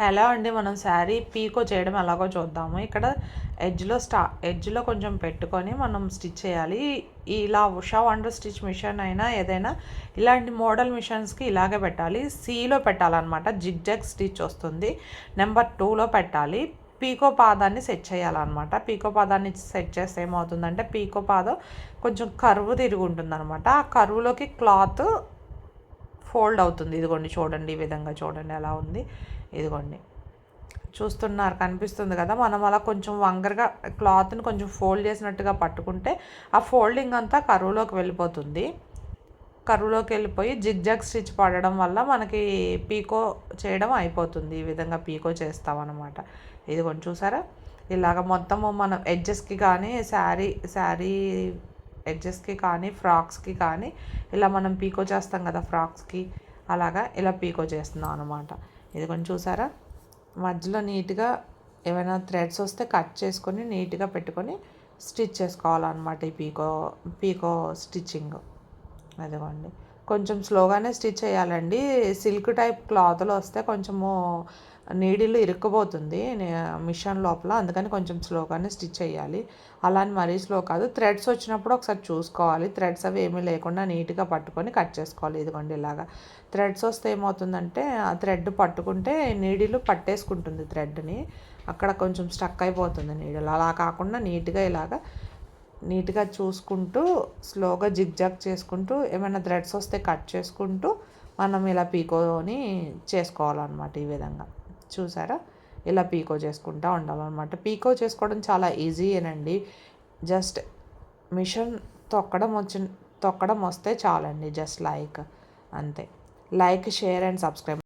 Hello అండి, మనం శారీ పీకో చేయడం ఎలాగో చూద్దాము. ఇక్కడ ఎడ్జ్లో కొంచెం పెట్టుకొని మనం స్టిచ్ చేయాలి. ఇలా ఉషా వండర్ స్టిచ్ మిషన్ అయినా ఏదైనా ఇలాంటి మోడల్ మిషన్స్కి ఇలాగే పెట్టాలి. సిలో పెట్టాలన్నమాట. జిగ్జాగ్ స్టిచ్ వస్తుంది. నెంబర్ 2లో పెట్టాలి. పీకో పాదాన్ని సెట్ చేయాలన్నమాట. పీకో పాదాన్ని సెట్ చేస్తే ఏమవుతుందంటే పీకో పాదం కొంచెం కర్వ్ తిరిగి ఉంటుంది అనమాట. ఆ కర్వ్లోకి క్లాత్ ఫోల్డ్ అవుతుంది. ఇదిగోండి చూడండి, ఈ విధంగా చూడండి ఎలా ఉంది. ఇదిగోండి చూస్తున్నారు, కనిపిస్తుంది కదా. మనం అలా కొంచెం వంగరగా క్లాత్ని కొంచెం ఫోల్డ్ చేసినట్టుగా పట్టుకుంటే ఆ ఫోల్డింగ్ అంతా కరువులోకి వెళ్ళిపోతుంది. కరువులోకి వెళ్ళిపోయి జిగ్జాగ్ స్టిచ్ పడడం వల్ల మనకి పీకో చేయడం అయిపోతుంది. ఈ విధంగా పీకో చేస్తామన్నమాట. ఇదిగోండి చూసారా, ఇలాగ మొత్తము మనం ఎడ్జెస్కి కానీ శారీ ఎడ్జెస్కి కానీ ఫ్రాక్స్కి కానీ ఇలా మనం పీకో చేస్తాం కదా ఫ్రాక్స్కి, అలాగా ఇలా పీకో చేస్తున్నాం అనమాట. ఇది కొంచెం చూసారా, మధ్యలో నీట్గా ఏమైనా థ్రెడ్స్ వస్తే కట్ చేసుకొని నీట్గా పెట్టుకొని స్టిచ్ చేసుకోవాలన్నమాట. ఈ పీకో స్టిచ్చింగ్ అదిగోండి. కొంచెం స్లోగానే స్టిచ్ చేయాలండి. సిల్క్ టైప్ క్లాత్లో వస్తే కొంచెము నీడిల్ ఇరుక్కుపోతుంది మిషన్ లోపల, అందుకని కొంచెం స్లోగానే స్టిచ్ చేయాలి. అలా అని మరీ స్లో కాదు. థ్రెడ్స్ వచ్చినప్పుడు ఒకసారి చూసుకోవాలి. థ్రెడ్స్ అవి ఏమీ లేకుండా నీట్గా పట్టుకొని కట్ చేసుకోవాలి. ఇదిగోండి ఇలాగా. థ్రెడ్స్ వస్తే ఏమవుతుందంటే ఆ థ్రెడ్ పట్టుకుంటే నీడిల్ పట్టేసుకుంటుంది థ్రెడ్ని, అక్కడ కొంచెం స్టక్ అయిపోతుంది నీడిల్. అలా కాకుండా నీట్గా చూసుకుంటూ స్లోగా జిగ్జాగ్ చేసుకుంటూ ఏమైనా థ్రెడ్స్ వస్తే కట్ చేసుకుంటూ మనం ఇలా పీకోని చేసుకోవాలన్నమాట. ఈ విధంగా చూసారా, ఇలా పీకో చేసుకుంటూ ఉండాలన్నమాట. పీకో చేసుకోవడం చాలా ఈజీయేనండి. జస్ట్ మిషన్ తొక్కడం వస్తే చాలండి. జస్ట్ అంతే. Like, share and subscribe.